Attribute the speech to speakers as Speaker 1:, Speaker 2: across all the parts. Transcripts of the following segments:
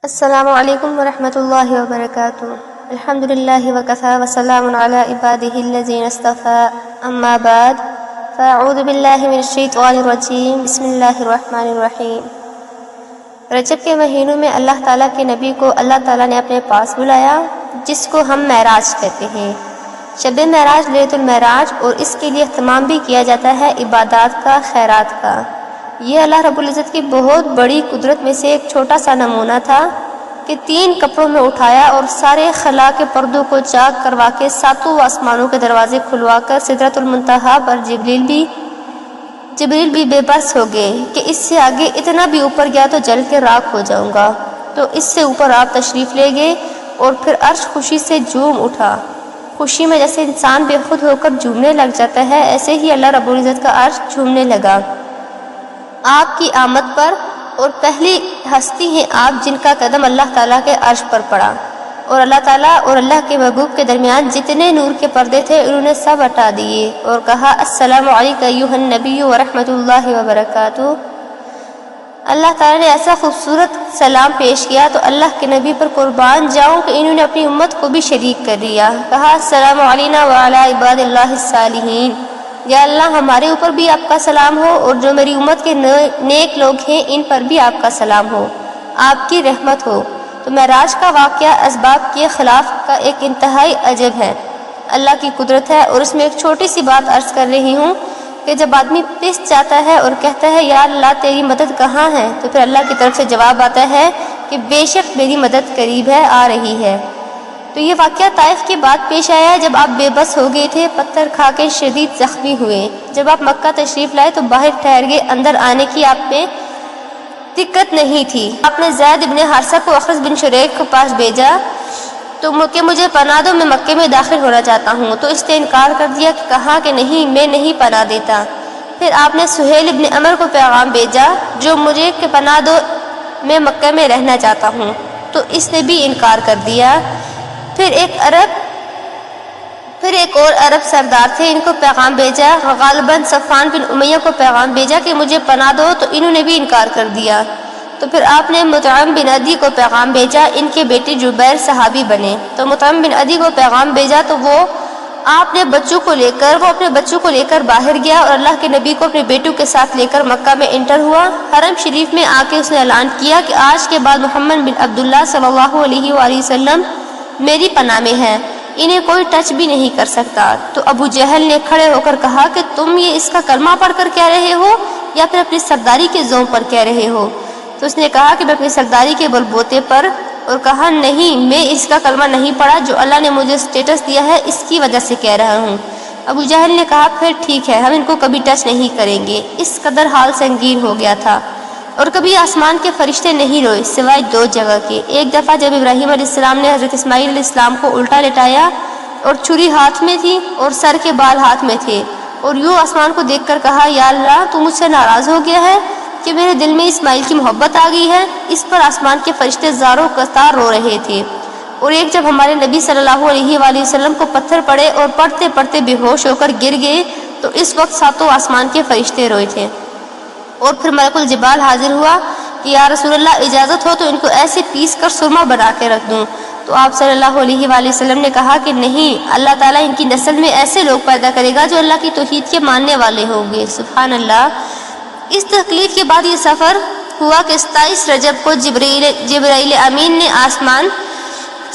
Speaker 1: السلام علیکم ورحمۃ اللہ وبرکاتہ۔ الحمدللہ وکفی وسلام علی عبادہ الذین اصطفی، اما بعد فاعوذ باللہ من الشیطان الرجیم، بسم اللہ الرحمن الرحیم۔ رجب کے مہینوں میں اللہ تعالیٰ کے نبی کو اللہ تعالیٰ نے اپنے پاس بلایا، جس کو ہم معراج کہتے ہیں۔ شب معراج لیلۃ المعراج، اور اس کے لیے اہتمام بھی کیا جاتا ہے عبادات کا، خیرات کا۔ یہ اللہ رب العزت کی بہت بڑی قدرت میں سے ایک چھوٹا سا نمونہ تھا کہ 3 کپڑوں میں اٹھایا اور سارے خلا کے پردوں کو چاک کروا کے 7 آسمانوں کے دروازے کھلوا کر سدرۃ المنتہا پر جبریل بھی بے بس ہو گئے کہ اس سے آگے اتنا بھی اوپر گیا تو جل کے راکھ ہو جاؤں گا۔ تو اس سے اوپر آپ تشریف لے گئے اور پھر عرش خوشی سے جھوم اٹھا۔ خوشی میں جیسے انسان بے خود ہو کر جھومنے لگ جاتا ہے، ایسے ہی اللہ رب العزت کا عرش جھومنے لگا آپ کی آمد پر، اور پہلی ہستی ہیں آپ جن کا قدم اللہ تعالیٰ کے عرش پر پڑا، اور اللہ تعالیٰ اور اللہ کے محبوب کے درمیان جتنے نور کے پردے تھے انہوں نے سب ہٹا دیے اور کہا السلام علیک ایھا النبی ورحمۃ اللہ وبرکاتہ۔ اللہ تعالیٰ نے ایسا خوبصورت سلام پیش کیا تو اللہ کے نبی پر قربان جاؤں کہ انہوں نے اپنی امت کو بھی شریک کر دیا۔ کہا السلام علینا وعلی عباد اللہ الصالحین، یا اللہ ہمارے اوپر بھی آپ کا سلام ہو، اور جو میری امت کے نیک لوگ ہیں ان پر بھی آپ کا سلام ہو، آپ کی رحمت ہو۔ تو معراج کا واقعہ اسباب کے خلاف کا ایک انتہائی عجب ہے، اللہ کی قدرت ہے۔ اور اس میں ایک چھوٹی سی بات عرض کر رہی ہوں کہ جب آدمی پس جاتا ہے اور کہتا ہے یا اللہ تیری مدد کہاں ہے، تو پھر اللہ کی طرف سے جواب آتا ہے کہ بے شک میری مدد قریب ہے، آ رہی ہے۔ تو یہ واقعہ طائف کے بعد پیش آیا جب آپ بے بس ہو گئے تھے، پتھر کھا کے شدید زخمی ہوئے۔ جب آپ مکہ تشریف لائے تو باہر ٹھہر گئے، اندر آنے کی آپ میں دقت نہیں تھی۔ آپ نے زید ابن حارثہ کو اخرس بن شریک کے پاس بھیجا تو کہ مجھے پناہ دو، میں مکے میں داخل ہونا چاہتا ہوں، تو اس نے انکار کر دیا، کہ کہا کہ نہیں، میں نہیں پناہ دیتا۔ پھر آپ نے سہیل ابن عمر کو پیغام بھیجا جو مجھے کہ پناہ دو، میں مکہ میں رہنا چاہتا ہوں، تو اس نے بھی انکار کر دیا۔ پھر ایک اور عرب سردار تھے، ان کو پیغام بھیجا، غالباً صفوان بن امیہ کو پیغام بھیجا کہ مجھے پناہ دو، تو انہوں نے بھی انکار کر دیا۔ تو پھر آپ نے مطعم بن عدی کو پیغام بھیجا، ان کے بیٹے جبیر صحابی بنے۔ تو مطعم بن عدی کو پیغام بھیجا تو وہ اپنے بچوں کو لے کر باہر گیا، اور اللہ کے نبی کو اپنے بیٹوں کے ساتھ لے کر مکہ میں انٹر ہوا۔ حرم شریف میں آ کے اس نے اعلان کیا کہ آج کے بعد محمد بن عبداللہ صلی اللہ علیہ وآلہ وسلم میری پناہ میں ہے، انہیں کوئی ٹچ بھی نہیں کر سکتا۔ تو ابو جہل نے کھڑے ہو کر کہا کہ تم یہ اس کا کلمہ پڑھ کر کہہ رہے ہو یا پھر اپنی سرداری کے زوم پر کہہ رہے ہو؟ تو اس نے کہا کہ میں اپنی سرداری کے بلبوتے پر، اور کہا نہیں، میں اس کا کلمہ نہیں پڑھا، جو اللہ نے مجھے اسٹیٹس دیا ہے اس کی وجہ سے کہہ رہا ہوں۔ ابو جہل نے کہا پھر ٹھیک ہے، ہم ان کو کبھی ٹچ نہیں کریں گے۔ اس قدر حال سنگین ہو گیا تھا، اور کبھی آسمان کے فرشتے نہیں روئے سوائے 2 جگہ کے۔ ایک دفعہ جب ابراہیم علیہ السلام نے حضرت اسماعیل علیہ السلام کو الٹا لٹایا اور چھری ہاتھ میں تھی اور سر کے بال ہاتھ میں تھے، اور یوں آسمان کو دیکھ کر کہا یا اللہ تو مجھ سے ناراض ہو گیا ہے کہ میرے دل میں اسماعیل کی محبت آ گئی ہے۔ اس پر آسمان کے فرشتے زاروں قطار رو رہے تھے۔ اور ایک جب ہمارے نبی صلی اللہ علیہ وآلہ وسلم کو پتھر پڑے اور پڑھتے پڑھتے بے ہوش ہو کر گر گئے، تو اس وقت 7 آسمان کے فرشتے روئے تھے۔ اور پھر ملک الجبال حاضر ہوا کہ یا رسول اللہ اجازت ہو تو ان کو ایسے پیس کر سرما بنا کے رکھ دوں۔ تو آپ صلی اللہ علیہ وآلہ وسلم نے کہا کہ نہیں، اللہ تعالیٰ ان کی نسل میں ایسے لوگ پیدا کرے گا جو اللہ کی توحید کے ماننے والے ہوں گے۔ سبحان اللہ۔ اس تکلیف کے بعد یہ سفر ہوا کہ 27 رجب کو جبرائیل امین نے آسمان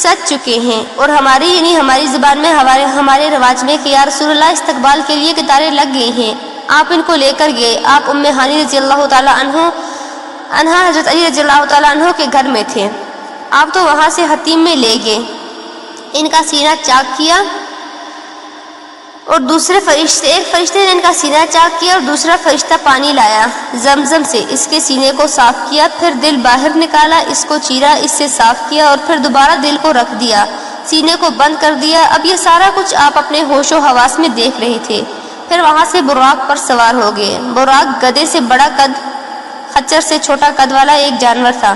Speaker 1: سج چکے ہیں، اور ہماری زبان میں ہمارے رواج میں کہ یا رسول اللہ استقبال کے لیے قطاریں لگ گئی ہیں، آپ ان کو لے کر گئے۔ آپ ام ہانی رضی اللہ تعالیٰ عنہ حضرت علی رضی اللہ تعالیٰ عنہ کے گھر میں تھے، آپ تو وہاں سے حتیم میں لے گئے، ان کا سینہ چاک کیا، اور ایک فرشتے نے ان کا سینہ چاک کیا، اور دوسرا فرشتہ پانی لایا زمزم سے، اس کے سینے کو صاف کیا، پھر دل باہر نکالا، اس کو چیرا، اس سے صاف کیا، اور پھر دوبارہ دل کو رکھ دیا، سینے کو بند کر دیا۔ اب یہ سارا کچھ آپ اپنے ہوش و حواس میں دیکھ رہے تھے۔ پھر وہاں سے براق پر سوار ہو گئے۔ براق گدھے سے بڑا قد، خچر سے چھوٹا قد والا ایک جانور تھا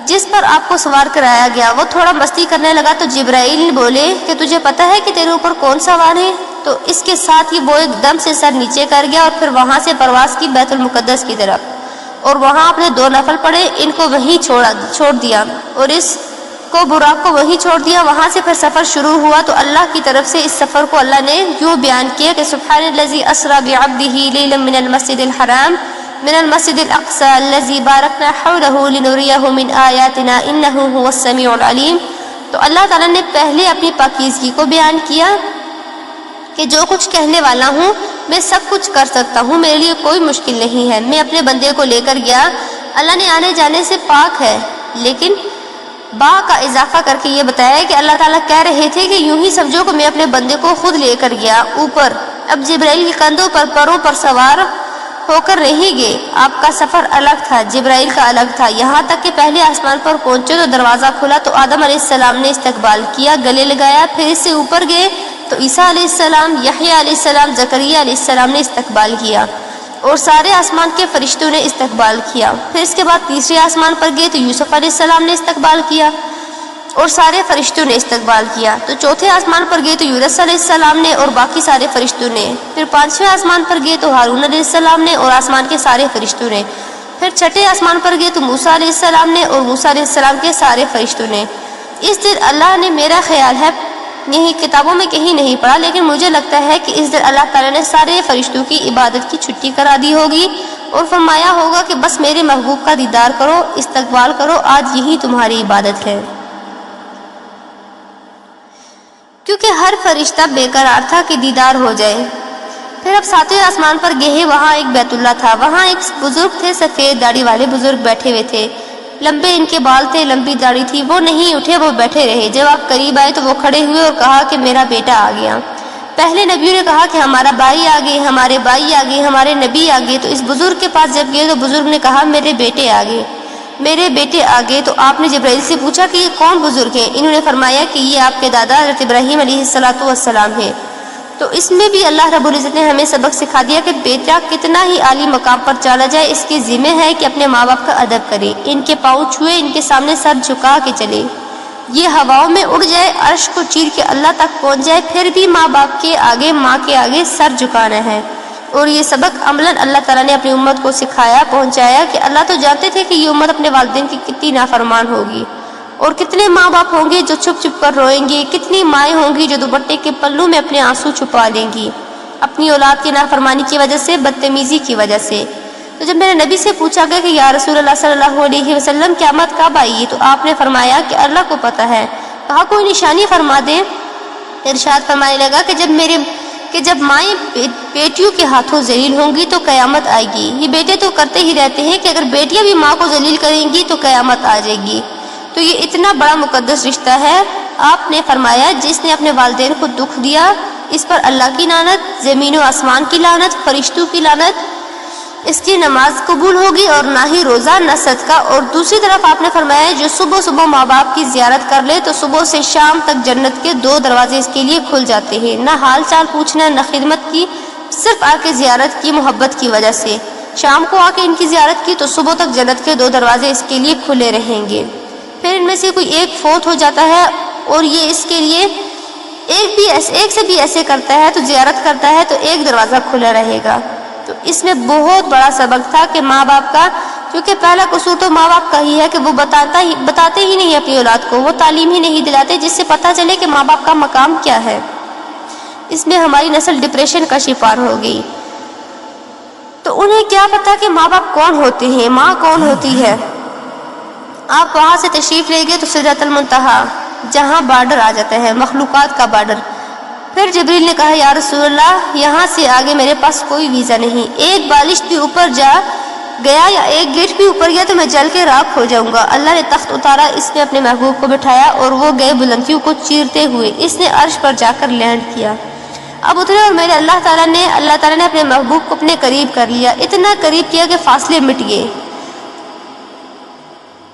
Speaker 1: جس پر آپ کو سوار کرایا گیا۔ وہ تھوڑا مستی کرنے لگا تو جبرائیل نے بولے کہ تجھے پتہ ہے کہ تیرے اوپر کون سوار ہے؟ تو اس کے ساتھ ہی وہ ایک دم سے سر نیچے کر گیا، اور پھر وہاں سے پرواز کی بیت المقدس کی طرف، اور وہاں اپنے 2 نفل پڑھے، ان کو وہیں چھوڑ دیا اور اس کو براق کو وہیں چھوڑ دیا۔ وہاں سے پھر سفر شروع ہوا تو اللہ کی طرف سے اس سفر کو اللہ نے یوں بیان کیا کہ سبحان الذی اسری بعبدہ لیلا من المسجد الحرام من المسجد الاقصى الذي باركنا حوله لنريه من آیاتنا انه هو السمیع العلیم۔ تو اللہ تعالیٰ نے پہلے اپنی پاکیزگی کو بیان کیا کہ جو کچھ کہنے والا ہوں میں سب کچھ کر سکتا ہوں، میرے لیے کوئی مشکل نہیں ہے۔ میں اپنے بندے کو لے کر گیا، اللہ نے آنے جانے سے پاک ہے، لیکن با کا اضافہ کر کے یہ بتایا کہ اللہ تعالیٰ کہہ رہے تھے کہ یوں ہی سمجھو کہ میں اپنے بندے کو خود لے کر گیا اوپر۔ اب جبرائیل کے کندھوں پر پروں پر سوار ہو کر نہیں گئے، آپ کا سفر الگ تھا، جبرائیل کا الگ تھا، یہاں تک کہ پہلے آسمان پر پہنچے تو دروازہ کھلا تو آدم علیہ السلام نے استقبال کیا، گلے لگایا، پھر اس سے اوپر گئے تو عیسیٰ علیہ السلام، یحییٰ علیہ السلام، زکریا علیہ السلام نے استقبال کیا اور سارے آسمان کے فرشتوں نے استقبال کیا۔ پھر اس کے بعد تیسرے آسمان پر گئے تو یوسف علیہ السلام نے استقبال کیا اور سارے فرشتوں نے استقبال کیا۔ تو چوتھے آسمان پر گئے تو یونس علیہ السلام نے اور باقی سارے فرشتوں نے۔ پھر 5ویں آسمان پر گئے تو ہارون علیہ السلام نے اور آسمان کے سارے فرشتوں نے۔ پھر 6ٹھے آسمان پر گئے تو موسیٰ علیہ السلام نے اور موسیٰ علیہ السلام کے سارے فرشتوں نے۔ اس دن اللہ نے، میرا خیال ہے یہی کتابوں میں کہیں نہیں پڑھا، لیکن مجھے لگتا ہے کہ اس دن اللہ تعالیٰ نے سارے فرشتوں کی عبادت کی چھٹی کرا دی ہوگی اور فرمایا ہوگا کہ بس میرے محبوب کا دیدار کرو، استقبال کرو، آج یہی تمہاری عبادت ہے، کیونکہ ہر فرشتہ بے قرار تھا کہ دیدار ہو جائے۔ پھر اب 7ویں آسمان پر گئے، وہاں ایک بیت اللہ تھا، وہاں ایک بزرگ تھے، سفید داڑھی والے بزرگ بیٹھے ہوئے تھے، لمبے ان کے بال تھے، لمبی داڑھی تھی، وہ نہیں اٹھے، وہ بیٹھے رہے۔ جب آپ قریب آئے تو وہ کھڑے ہوئے اور کہا کہ میرا بیٹا آ گیا۔ پہلے نبیوں نے کہا کہ ہمارا بھائی آ گئے، ہمارے بھائی آ گئے، ہمارے نبی آ گئے۔ تو اس بزرگ کے پاس جب گئے تو بزرگ نے کہا میرے بیٹے آ گئے، میرے بیٹے آ گئے۔ تو آپ نے جبرائیل سے پوچھا کہ یہ کون بزرگ ہیں؟ انہوں نے فرمایا کہ یہ آپ کے دادا حضرت ابراہیم علیہ السلام ہیں۔ تو اس میں بھی اللہ رب العزت نے ہمیں سبق سکھا دیا کہ بیٹا کتنا ہی عالی مقام پر چلا جائے، اس کے ذمہ ہے کہ اپنے ماں باپ کا ادب کرے، ان کے پاؤں چھوئے، ان کے سامنے سر جھکا کے چلے، یہ ہواؤں میں اڑ جائے، عرش کو چیر کے اللہ تک پہنچ جائے، پھر بھی ماں باپ کے آگے، ماں کے آگے سر جھکانا ہے۔ اور یہ سبق عملاً اللہ تعالیٰ نے اپنی امت کو سکھایا، پہنچایا کہ اللہ تو جانتے تھے کہ یہ امت اپنے والدین کی کتنی نافرمان ہوگی، اور کتنے ماں باپ ہوں گے جو چھپ چھپ کر روئیں گے، کتنی مائیں ہوں گی جو دوپٹے کے پلوں میں اپنے آنسو چھپا لیں گی اپنی اولاد کی نافرمانی کی وجہ سے، بدتمیزی کی وجہ سے۔ تو جب میرے نبی سے پوچھا گیا کہ یا رسول اللہ صلی اللہ علیہ وسلم قیامت کب آئی، تو آپ نے فرمایا کہ اللہ کو پتہ ہے۔ کہا کوئی نشانی فرما دیں۔ ارشاد فرمانے لگا کہ جب مائیں بیٹیوں کے ہاتھوں ذلیل ہوں گی تو قیامت آئے گی۔ یہ بیٹے تو کرتے ہی رہتے ہیں کہ اگر بیٹیاں بھی ماں کو ذلیل کریں گی تو قیامت آ جائے گی۔ تو یہ اتنا بڑا مقدس رشتہ ہے۔ آپ نے فرمایا جس نے اپنے والدین کو دکھ دیا اس پر اللہ کی لعنت، زمین و آسمان کی لعنت، فرشتوں کی لعنت، اس کی نماز قبول ہوگی اور نہ ہی روزہ نہ صدقہ۔ اور دوسری طرف آپ نے فرمایا جو صبح صبح ماں باپ کی زیارت کر لے تو صبح سے شام تک جنت کے 2 دروازے اس کے لیے کھل جاتے ہیں، نہ حال چال پوچھنا، نہ خدمت کی، صرف آ کے زیارت کی محبت کی وجہ سے۔ شام کو آ کے ان کی زیارت کی تو صبح تک جنت کے 2 دروازے اس کے لیے کھلے رہیں گے۔ پھر ان میں سے کوئی ایک فوت ہو جاتا ہے اور یہ اس کے لیے ایک سے بھی ایسے کرتا ہے تو زیارت کرتا ہے تو 1 دروازہ کھلا رہے گا۔ تو اس میں بہت بڑا سبق تھا کہ ماں باپ کا، کیونکہ پہلا قصور تو ماں باپ کا ہی ہے کہ وہ بتاتے ہی نہیں اپنی اولاد کو، وہ تعلیم ہی نہیں دلاتے جس سے پتہ چلے کہ ماں باپ کا مقام کیا ہے۔ اس میں ہماری نسل ڈپریشن کا شکار ہو گئی۔ تو انہیں کیا پتا کہ ماں باپ کون ہوتے ہیں، ماں کون ہوتی ہے۔ آپ وہاں سے تشریف لے گئے تو سدرۃ المنتہا، جہاں بارڈر آ جاتا ہے، مخلوقات کا بارڈر۔ پھر جبریل نے کہا یا رسول اللہ یہاں سے آگے میرے پاس کوئی ویزا نہیں، ایک بالش بھی اوپر جا گیا یا ایک گیٹ بھی اوپر گیا تو میں جل کے راکھ ہو جاؤں گا۔ اللہ نے تخت اتارا، اس نے اپنے محبوب کو بٹھایا اور وہ گئے بلندیوں کو چیرتے ہوئے، اس نے عرش پر جا کر لینڈ کیا۔ اب اترے اور میرے اللہ تعالیٰ نے اپنے محبوب کو اپنے قریب کر لیا، اتنا قریب کیا کہ فاصلے مٹ گئے۔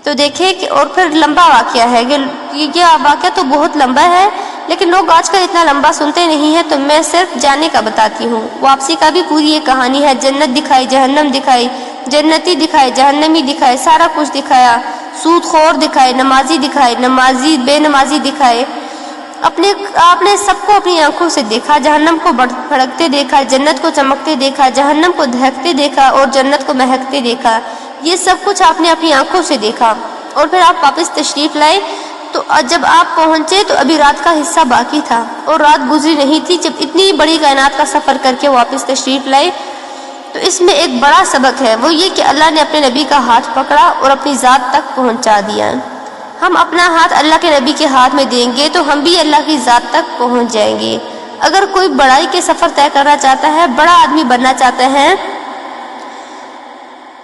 Speaker 1: تو دیکھیں کہ اور پھر لمبا واقعہ ہے کہ یہ واقعہ تو بہت لمبا ہے لیکن لوگ آج کل اتنا لمبا سنتے نہیں ہیں، تو میں صرف جانے کا بتاتی ہوں۔ واپسی کا بھی پوری یہ کہانی ہے، جنت دکھائی، جہنم دکھائی، جنتی دکھائے، جہنمی دکھائے، سارا کچھ دکھایا، سود خور دکھائے، نمازی دکھائے، نمازی بے نمازی دکھائے، آپ نے سب کو اپنی آنکھوں سے دیکھا، جہنم کو بھڑکتے دیکھا، جنت کو چمکتے دیکھا، جہنم کو دہکتے دیکھا اور جنت کو مہکتے دیکھا۔ یہ سب کچھ آپ نے اپنی آنکھوں سے دیکھا اور پھر آپ واپس تشریف لائے، تو جب آپ پہنچے تو ابھی رات کا حصہ باقی تھا اور رات گزری نہیں تھی۔ جب اتنی بڑی کائنات کا سفر کر کے واپس تشریف لائے تو اس میں ایک بڑا سبق ہے، وہ یہ کہ اللہ نے اپنے نبی کا ہاتھ پکڑا اور اپنی ذات تک پہنچا دیا۔ ہم اپنا ہاتھ اللہ کے نبی کے ہاتھ میں دیں گے تو ہم بھی اللہ کی ذات تک پہنچ جائیں گے۔ اگر کوئی بڑائی کے سفر طے کرنا چاہتا ہے، بڑا آدمی بننا چاہتا ہے،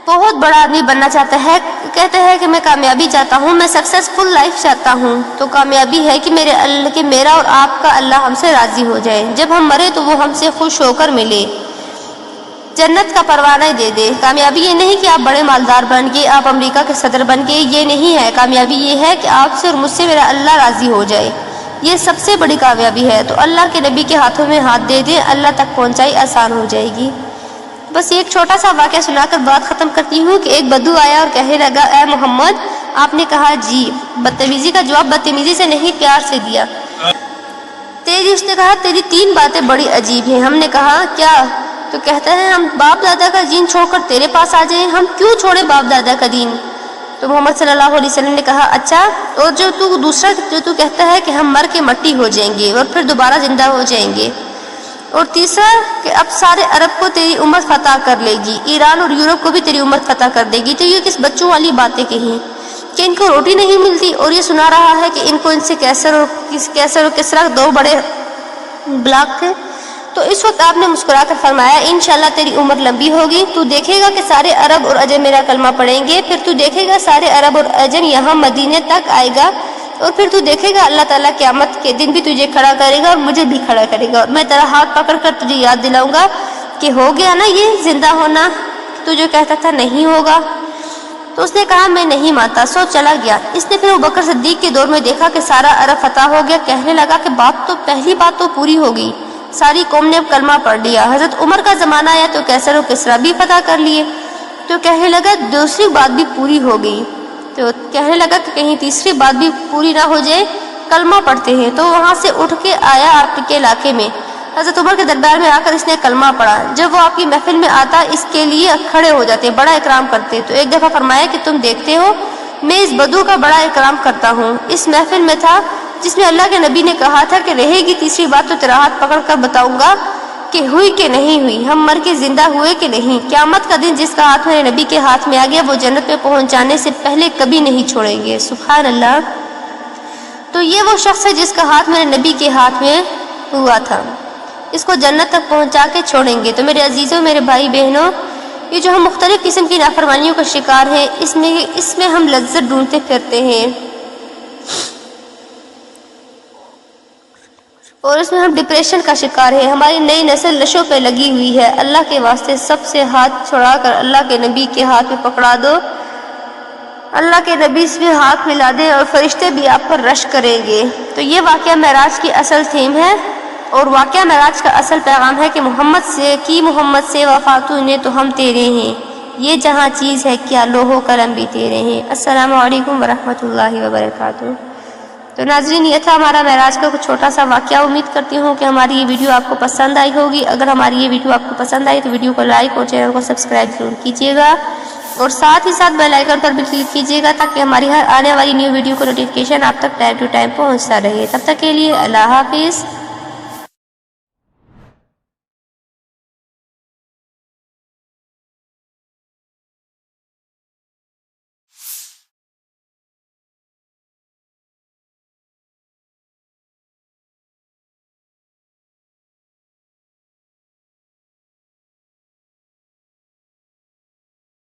Speaker 1: بہت بڑا آدمی بننا چاہتا ہے، کہتا ہے کہ میں کامیابی چاہتا ہوں، میں سکسیسفل لائف چاہتا ہوں، تو کامیابی ہے کہ میرا اور آپ کا اللہ ہم سے راضی ہو جائے، جب ہم مرے تو وہ ہم سے خوش ہو کر ملے، جنت کا پروانہ دے دے۔ کامیابی یہ نہیں کہ آپ بڑے مالدار بن گئے، آپ امریکہ کے صدر بن گئے، یہ نہیں ہے۔ کامیابی یہ ہے کہ آپ سے اور مجھ سے میرا اللہ راضی ہو جائے، یہ سب سے بڑی کامیابی ہے۔ تو اللہ کے نبی کے ہاتھوں میں ہاتھ دے دیں، اللہ تک پہنچائی آسان ہو جائے گی۔ بس ایک چھوٹا سا واقعہ سنا کر بات ختم کرتی ہوں کہ ایک بدو آیا اور کہنے لگا، اے محمد۔ آپ نے کہا جی۔ بدتمیزی کا جواب بدتمیزی سے نہیں، پیار سے دیا۔ اس نے کہا تیری 3 باتیں بڑی عجیب ہیں۔ ہم نے کہا کیا؟ تو کہتا ہے ہم باپ دادا کا دین چھوڑ کر تیرے پاس آ جائیں۔ ہم کیوں چھوڑے باپ دادا کا دین؟ تو محمد صلی اللہ علیہ وسلم نے کہا اچھا، اور جو تو کہتا ہے کہ ہم مر کے مٹی ہو جائیں گے اور پھر دوبارہ زندہ ہو جائیں گے، اور تیسرا کہ اب سارے عرب کو تیری امت فتح کر لے گی، ایران اور یورپ کو بھی تیری امت فتح کر دے گی، تو یہ کس بچوں والی باتیں کہیں کہ ان کو روٹی نہیں ملتی، اور یہ سنا رہا ہے کہ ان کو ان سے کیسر اور کسرا 2 بڑے بلاک تھے۔ تو اس وقت آپ نے مسکرا کر فرمایا انشاءاللہ تیری عمر لمبی ہوگی، تو دیکھے گا کہ سارے عرب اور عجم میرا کلمہ پڑھیں گے، پھر تو دیکھے گا سارے عرب اور عجم یہاں مدینے تک آئے گا، اور پھر تو دیکھے گا اللہ تعالیٰ قیامت کے دن بھی تجھے کھڑا کرے گا اور مجھے بھی کھڑا کرے گا، اور میں تیرا ہاتھ پکڑ کر تجھے یاد دلاؤں گا کہ ہو گیا نا یہ زندہ ہونا، تو جو کہتا تھا نہیں ہوگا۔ تو اس نے کہا میں نہیں مانتا، سو چلا گیا۔ اس نے پھر ابوبکر صدیق کے دور میں دیکھا کہ سارا عرب فتح ہو گیا، کہنے لگا کہ پہلی بات تو پوری ہو گئی، ساری قوم نے اب کلمہ پڑھ لیا۔ حضرت عمر کا زمانہ آیا تو کیسر و کسرا بھی فتح کر لیے، تو کہنے لگا دوسری بات بھی پوری ہو گئی، تو کہنے لگا کہ کہیں تیسری بات بھی پوری نہ ہو جائے، کلمہ پڑھتے ہیں۔ تو وہاں سے اٹھ کے آیا آپ کے علاقے میں، حضرت عمر کے دربار میں آ کر اس نے کلمہ پڑھا۔ جب وہ آپ کی محفل میں آتا اس کے لیے کھڑے ہو جاتے، بڑا اکرام کرتے۔ تو ایک دفعہ فرمایا کہ تم دیکھتے ہو میں اس بدو کا بڑا اکرام کرتا ہوں، اس محفل میں تھا جس میں اللہ کے نبی نے کہا تھا کہ رہے گی تیسری بات تو تیرا ہاتھ پکڑ کر بتاؤں گا کہ ہوئی کہ نہیں ہوئی، ہم مر کے زندہ ہوئے کہ نہیں۔ قیامت کا دن جس کا ہاتھ میرے نبی کے ہاتھ میں آ گیا وہ جنت میں پہنچ جانے سے پہلے کبھی نہیں چھوڑیں گے۔ سبحان اللہ۔ تو یہ وہ شخص ہے جس کا ہاتھ میرے نبی کے ہاتھ میں ہوا تھا، اس کو جنت تک پہنچا کے چھوڑیں گے۔ تو میرے عزیزوں، میرے بھائی بہنوں، یہ جو ہم مختلف قسم کی نافرمانیوں کا شکار ہیں، اس میں ہم لذت ڈھونڈتے پھرتے ہیں، اور اس میں ہم ڈپریشن کا شکار ہیں۔ ہماری نئی نسل نشوں پہ لگی ہوئی ہے۔ اللہ کے واسطے سب سے ہاتھ چھڑا کر اللہ کے نبی کے ہاتھ میں پکڑا دو، اللہ کے نبی اس میں ہاتھ ملا دیں اور فرشتے بھی آپ پر رش کریں گے۔ تو یہ واقعہ معراج کی اصل تھیم ہے، اور واقعہ معراج کا اصل پیغام ہے کہ محمد سے وفات نے تو ہم تیرے ہیں، یہ جہاں چیز ہے کیا لوح و قلم بھی تیرے ہیں۔ السلام علیکم ورحمۃ اللہ وبرکاتہ۔ تو ناظرین، یہ تھا ہمارا معراج کا کچھ چھوٹا سا واقعہ۔ امید کرتی ہوں کہ ہماری یہ ویڈیو آپ کو پسند آئی ہوگی۔ اگر ہماری یہ ویڈیو آپ کو پسند آئی تو ویڈیو کو لائک اور چینل کو سبسکرائب ضرور کیجیے گا، اور ساتھ ہی ساتھ بیل آئیکن پر بھی کلک کیجیے گا تاکہ ہماری ہر آنے والی نیو ویڈیو کو نوٹیفیکیشن آپ تک ٹائم ٹو ٹائم پہنچتا رہے۔ تب تک کے لیے اللہ حافظ۔